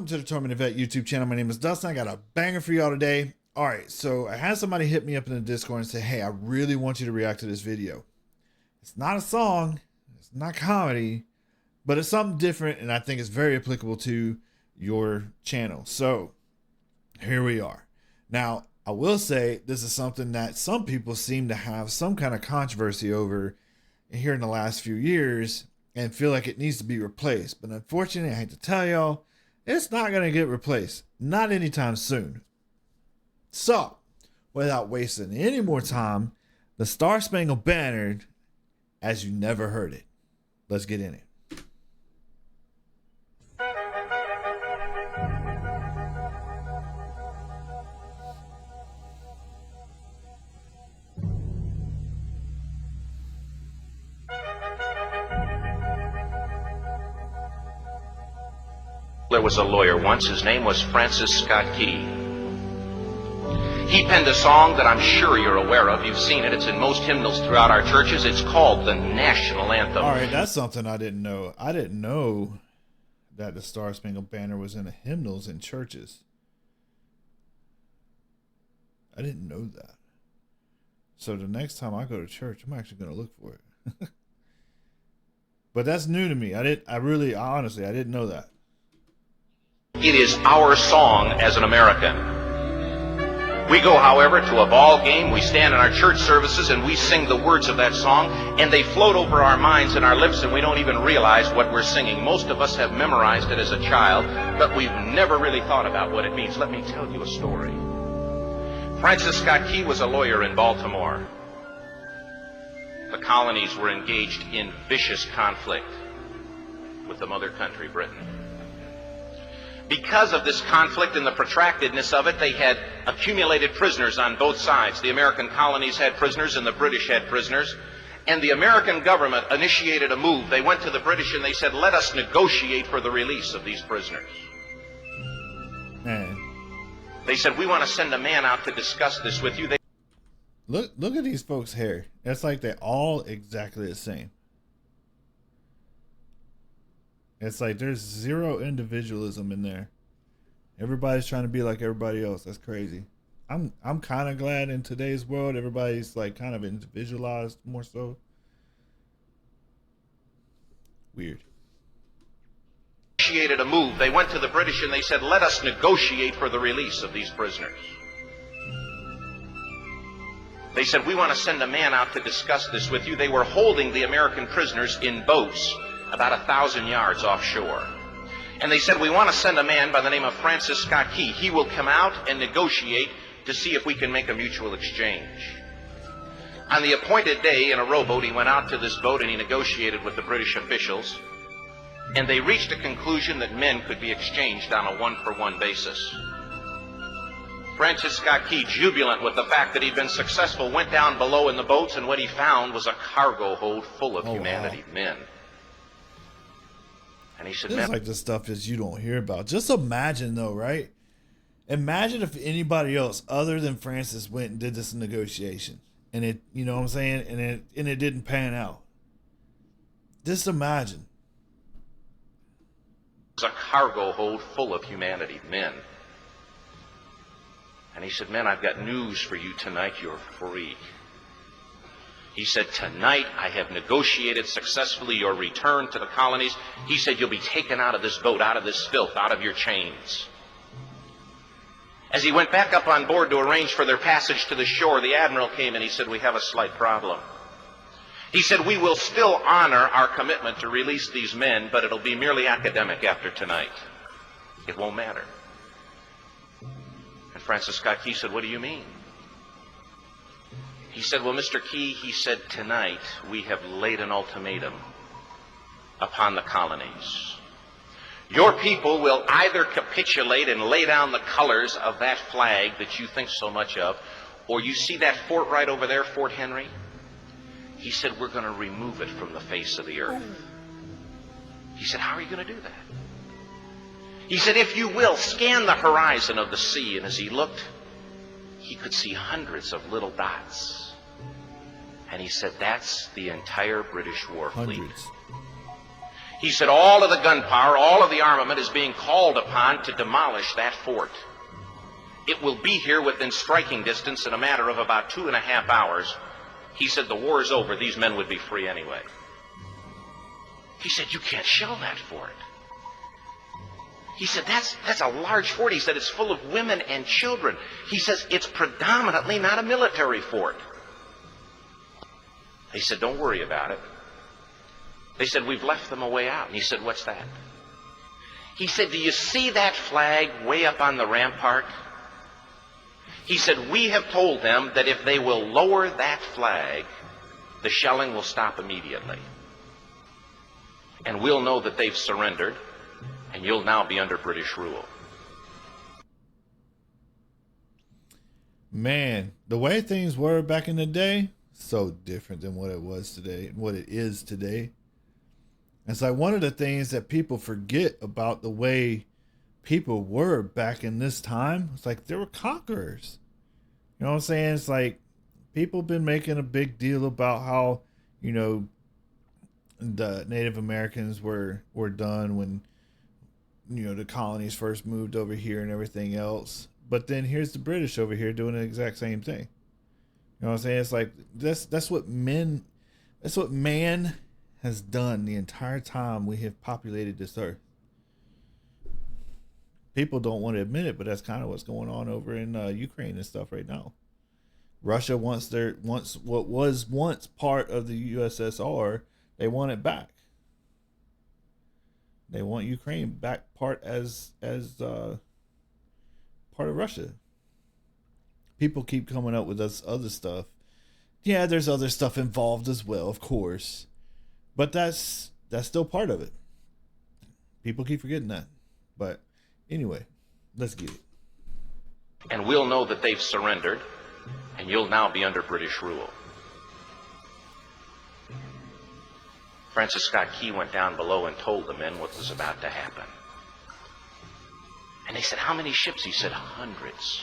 to the Tormented Vet YouTube channel. My name is Dustin. I got a banger for y'all today. All right, so I had somebody hit me up in the Discord and say, hey, I really want you to react to this video. It's not a song, it's not comedy, but it's something different, and I think it's very applicable to your channel. So here we are. Now, I will say this is something that some people seem to have some kind of controversy over here in the last few years and feel like it needs to be replaced. But unfortunately, I hate to tell y'all, it's not going to get replaced. Not anytime soon. So, without wasting any more time, the Star Spangled Banner as you never heard it. Let's get in it. There was a lawyer once. His name was Francis Scott Key. He penned a song that I'm sure you're aware of. You've seen it. It's in most hymnals throughout our churches. It's called the National Anthem. All right, that's something I didn't know. I didn't know that the Star Spangled Banner was in the hymnals in churches. I didn't know that. So the next time I go to church, I'm actually going to look for it. But that's new to me. Honestly, I didn't know that. It is our song as an American. We go, however, to a ball game. We stand in our church services and we sing the words of that song, and they float over our minds and our lips, and we don't even realize what we're singing. Most of us have memorized it as a child, but we've never really thought about what it means. Let me tell you a story. Francis Scott Key was a lawyer in Baltimore. The colonies were engaged in vicious conflict with the mother country, Britain. Because of this conflict and the protractedness of it, they had accumulated prisoners on both sides. The American colonies had prisoners and the British had prisoners. And the American government initiated a move. They went to the British and they said, let us negotiate for the release of these prisoners. Man. They said, we want to send a man out to discuss this with you. Look at these folks' hair. It's like they're all exactly the same. It's like there's zero individualism in there. Everybody's trying to be like everybody else. That's crazy. I'm kind of glad in today's world everybody's like kind of individualized more so. Weird. Initiated a move. They went to the British and they said, let us negotiate for the release of these prisoners. They said, we want to send a man out to discuss this with you. They were holding the American prisoners in boats about 1,000 yards offshore. And they said, we want to send a man by the name of Francis Scott Key. He will come out and negotiate to see if we can make a mutual exchange. On the appointed day in a rowboat, he went out to this boat and he negotiated with the British officials. And they reached a conclusion that men could be exchanged on a one-for-one basis. Francis Scott Key, jubilant with the fact that he'd been successful, went down below in the boats, and what he found was a cargo hold full of humanity, men. And he said, this is like the stuff that you don't hear about. Just imagine though, right? Imagine if anybody else other than Francis went and did this negotiation and it, you know what I'm saying? And it didn't pan out. Just imagine. It was a cargo hold full of humanity, men. And he said, men, I've got news for you tonight. You're free. He said, tonight I have negotiated successfully your return to the colonies. He said, you'll be taken out of this boat, out of this filth, out of your chains. As he went back up on board to arrange for their passage to the shore, the admiral came and he said, we have a slight problem. He said, we will still honor our commitment to release these men, but it'll be merely academic after tonight. It won't matter. And Francis Scott Key said, what do you mean? He said, well, Mr. Key, he said, tonight we have laid an ultimatum upon the colonies. Your people will either capitulate and lay down the colors of that flag that you think so much of, or you see that fort right over there, Fort Henry? He said, we're going to remove it from the face of the earth. He said, how are you going to do that? He said, if you will, scan the horizon of the sea. And as he looked, he could see hundreds of little dots. And he said, that's the entire British war fleet. Hundreds. He said all of the gunpowder, all of the armament is being called upon to demolish that fort. It will be here within striking distance in a matter of about 2.5 hours. He said the war is over. These men would be free anyway. He said, you can't shell that fort. He said, that's a large fort. He said, it's full of women and children. He says, it's predominantly not a military fort. He said, don't worry about it. They said, we've left them a way out. And he said, what's that? He said, do you see that flag way up on the rampart? He said, we have told them that if they will lower that flag, the shelling will stop immediately. And we'll know that they've surrendered, and you'll now be under British rule. Man, the way things were back in the day, so different than what it was today and what it is today. It's like one of the things that people forget about the way people were back in this time. It's like they were conquerors. You know what I'm saying? It's like people been making a big deal about how, you know, the Native Americans were done when, you know, the colonies first moved over here and everything else. But then here's the British over here doing the exact same thing. You know what I'm saying? It's like that's what man has done the entire time we have populated this earth. People don't want to admit it, but that's kind of what's going on over in Ukraine and stuff right now. Russia wants what was once part of the USSR, they want it back. They want Ukraine back part as part of Russia. People keep coming up with this other stuff. Yeah, there's other stuff involved as well, of course. But that's still part of it. People keep forgetting that. But anyway, let's get it. And we'll know that they've surrendered, and you'll now be under British rule. Francis Scott Key went down below and told the men what was about to happen. And they said, how many ships? He said, hundreds.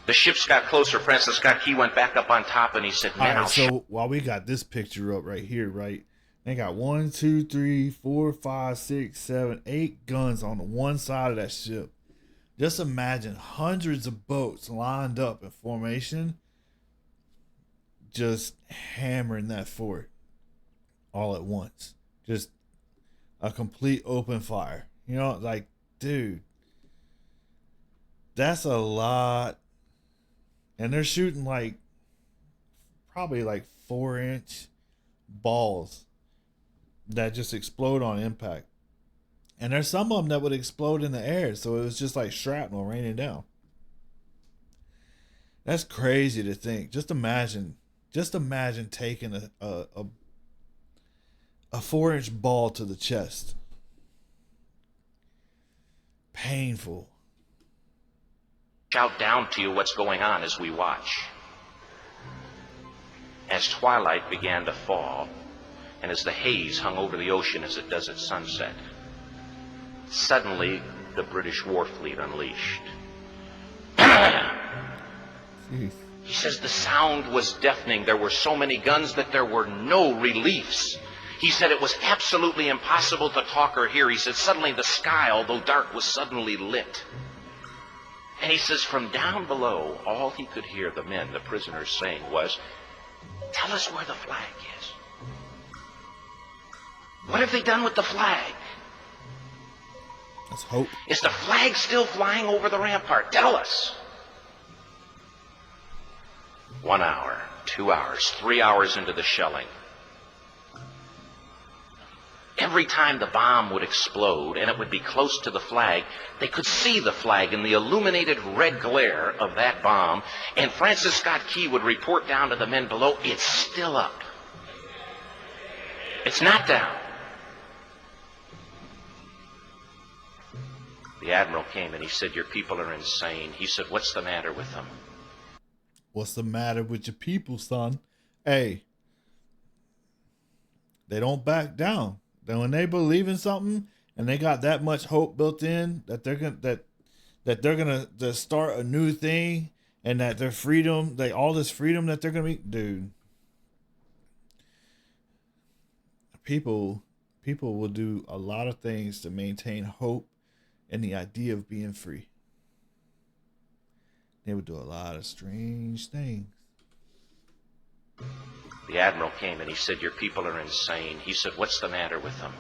The ships got closer. Francis Scott Key went back up on top and he said, man, all right, so while we got this picture up right here, right? They got 1, 2, 3, 4, 5, 6, 7, 8 guns on the one side of that ship. Just imagine hundreds of boats lined up in formation, just hammering that fort all at once. Just a complete open fire. You know, like, dude, that's a lot. And they're shooting probably 4-inch balls that just explode on impact. And there's some of them that would explode in the air. So it was just like shrapnel raining down. That's crazy to think. Just imagine taking a 4-inch ball to the chest. Painful. Shout down to you what's going on as we watch. As twilight began to fall, and as the haze hung over the ocean as it does at sunset, suddenly the British war fleet unleashed. He says the sound was deafening. There were so many guns that there were no reliefs. He said it was absolutely impossible to talk or hear. He said suddenly the sky, although dark, was suddenly lit. And he says from down below, all he could hear the men, the prisoners, saying was, tell us where the flag is. What have they done with the flag? Let's hope. Is the flag still flying over the rampart? Tell us. 1 hour, 2 hours, 3 hours into the shelling. Every time the bomb would explode and it would be close to the flag, they could see the flag in the illuminated red glare of that bomb. And Francis Scott Key would report down to the men below, it's still up. It's not down. The admiral came and he said, your people are insane. He said, what's the matter with them? What's the matter with your people, son? Hey, they don't back down. Then when they believe in something and they got that much hope built in that they're gonna to start a new thing and that their freedom, all this freedom that they're gonna be, dude. People people will do a lot of things to maintain hope and the idea of being free. They would do a lot of strange things. The admiral came and he said, "Your people are insane." He said, "What's the matter with them?"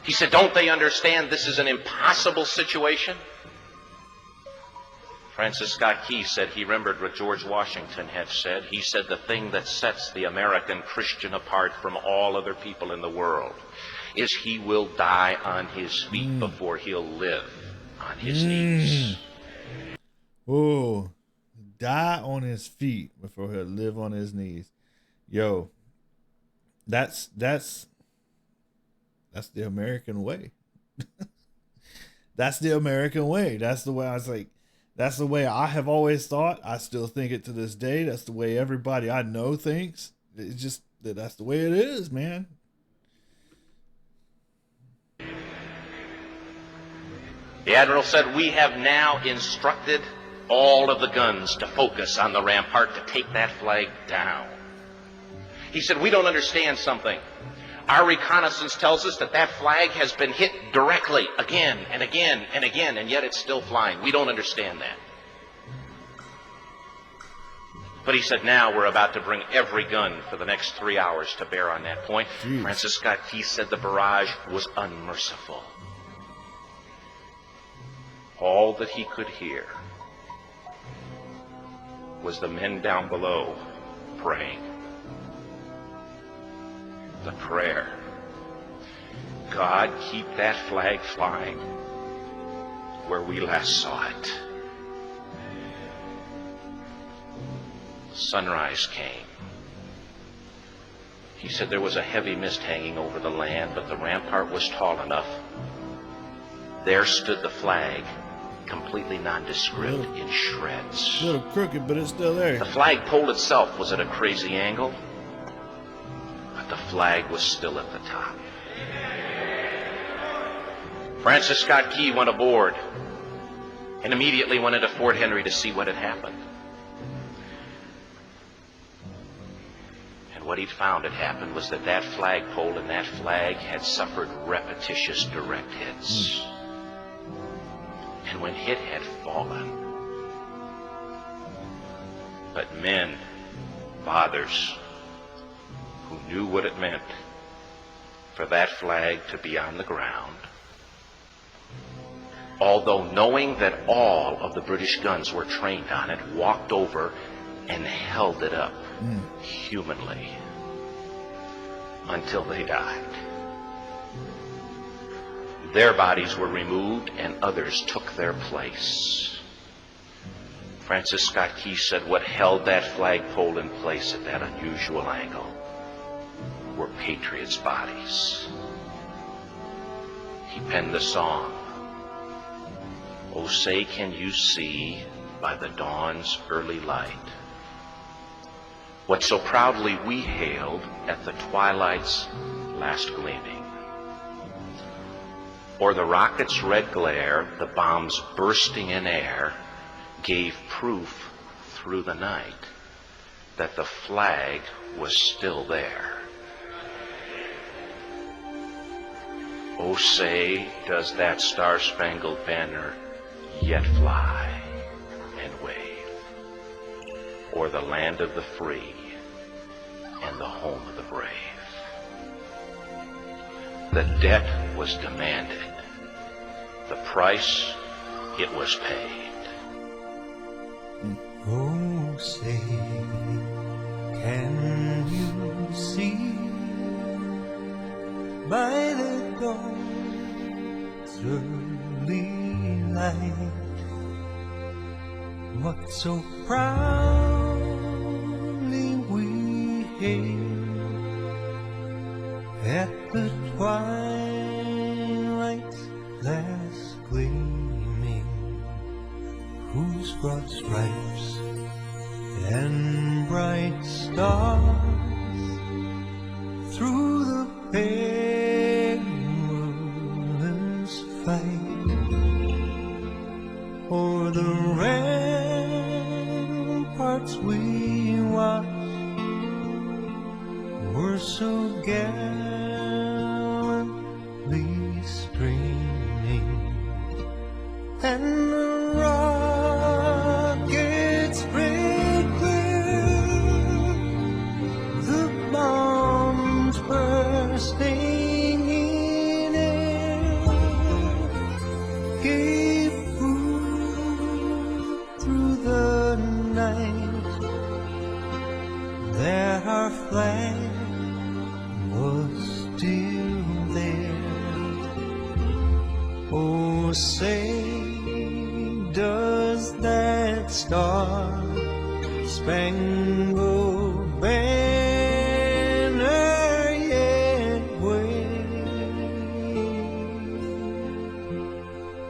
He said, "Don't they understand this is an impossible situation?" Francis Scott Key said he remembered what George Washington had said. He said, "The thing that sets the American Christian apart from all other people in the world is he will die on his feet before he'll live on his knees." Oh, die on his feet before he'll live on his knees. Yo, that's the American way. That's the American way. That's the way I was like, that's the way I have always thought. I still think it to this day. That's the way everybody I know thinks. It's just that's the way it is, man. The admiral said, "We have now instructed all of the guns to focus on the rampart to take that flag down." He said, "We don't understand something. Our reconnaissance tells us that that flag has been hit directly again and again and again, and yet it's still flying. We don't understand that." But he said, "Now we're about to bring every gun for the next 3 hours to bear on that point." Jeez. Francis Scott Key said the barrage was unmerciful. All that he could hear was the men down below praying. The prayer, "God, keep that flag flying where we last saw it." Sunrise came. He said there was a heavy mist hanging over the land, but the rampart was tall enough. There stood the flag, completely nondescript, in shreds. A little crooked, but it's still there. The flagpole itself was at a crazy angle, but the flag was still at the top. Francis Scott Key went aboard and immediately went into Fort Henry to see what had happened. And what he'd found had happened was that that flagpole and that flag had suffered repetitious direct hits. And when it had fallen, but men, fathers, who knew what it meant for that flag to be on the ground, although knowing that all of the British guns were trained on it, walked over and held it up humanly until they died. Their bodies were removed and others took their place. Francis Scott Key said what held that flagpole in place at that unusual angle were patriots' bodies. He penned the song, "Oh, say can you see by the dawn's early light what so proudly we hailed at the twilight's last gleaming? Or the rocket's red glare, the bombs bursting in air, gave proof through the night that the flag was still there. Oh, say, does that star-spangled banner yet fly and wave o'er the land of the free and the home of the brave?" The debt was demanded. The price, it was paid. Oh, say, can you see by the dawn's early light what so proudly we hailed at the twilight's last gleaming, whose broad stripes and bright stars through the perilous fight o'er the ramparts we watched were so gallantly and the rockets break through, the bombs bursting in air gave proof through the night that our flag was still there. Oh, say, does that star-spangled banner yet wave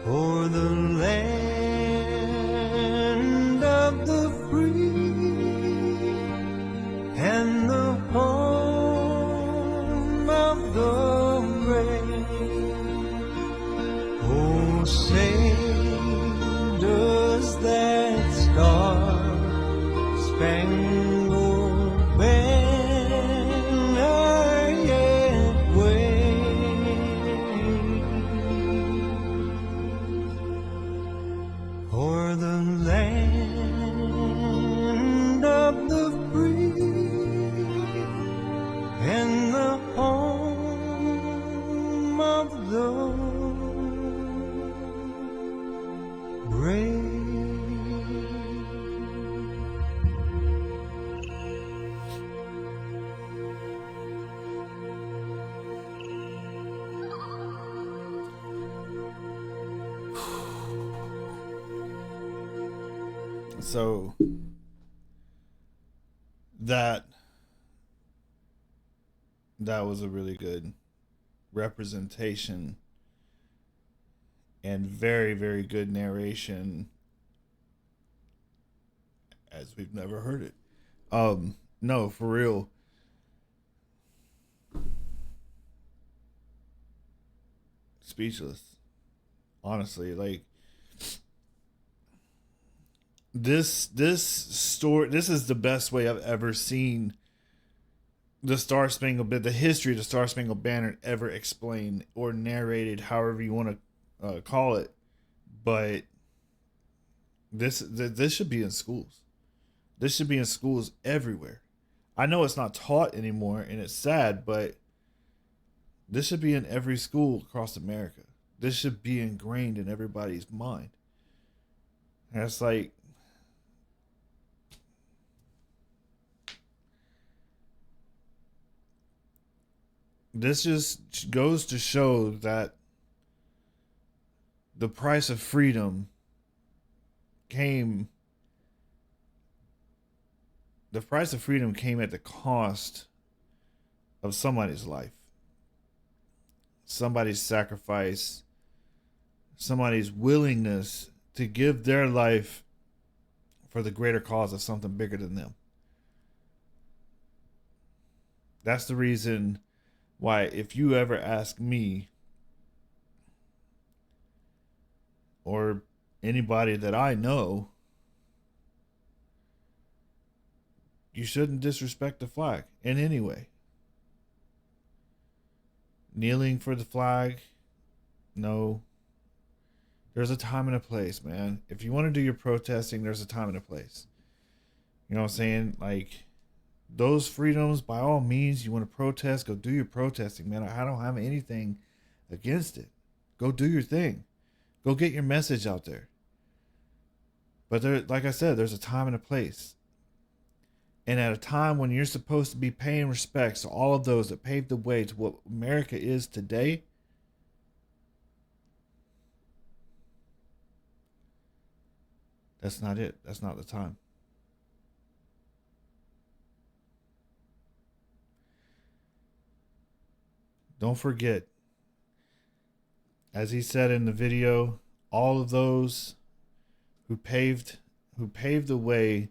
o'er the land of the free and the home of the brave? Oh, say, does that star-spangled banner yet wave o'er the land of the free and the home of the brave? So that was a really good representation and very, very good narration as we've never heard it. No, for real. Speechless. Honestly, like this story, this is the best way I've ever seen the Star Spangled Banner, the history of the Star Spangled Banner ever explained or narrated, however you want to call it. But this should be in schools. This should be in schools everywhere. I know it's not taught anymore, and it's sad, but this should be in every school across America. This should be ingrained in everybody's mind. And it's like, this just goes to show that the price of freedom came at the cost of somebody's life, somebody's sacrifice, somebody's willingness to give their life for the greater cause of something bigger than them. That's the reason why, if you ever ask me or anybody that I know, you shouldn't disrespect the flag in any way. Kneeling for the flag, no. There's a time and a place, man. If you want to do your protesting, there's a time and a place. You know what I'm saying? Like, those freedoms, by all means, you want to protest, go do your protesting, man. I don't have anything against it. Go do your thing. Go get your message out there. But there, like I said, there's a time and a place. And at a time when you're supposed to be paying respects to all of those that paved the way to what America is today, that's not it. That's not the time. Don't forget, as he said in the video, all of those who paved the way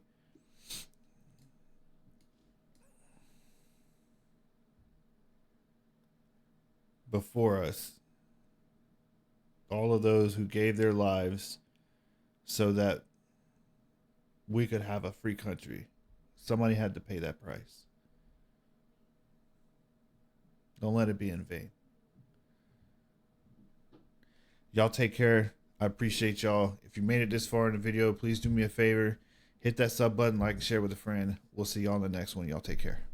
before us, all of those who gave their lives so that we could have a free country, somebody had to pay that price. Don't let it be in vain. Y'all take care. I appreciate y'all. If you made it this far in the video, please do me a favor. Hit that sub button, like, share with a friend. We'll see y'all in the next one. Y'all take care.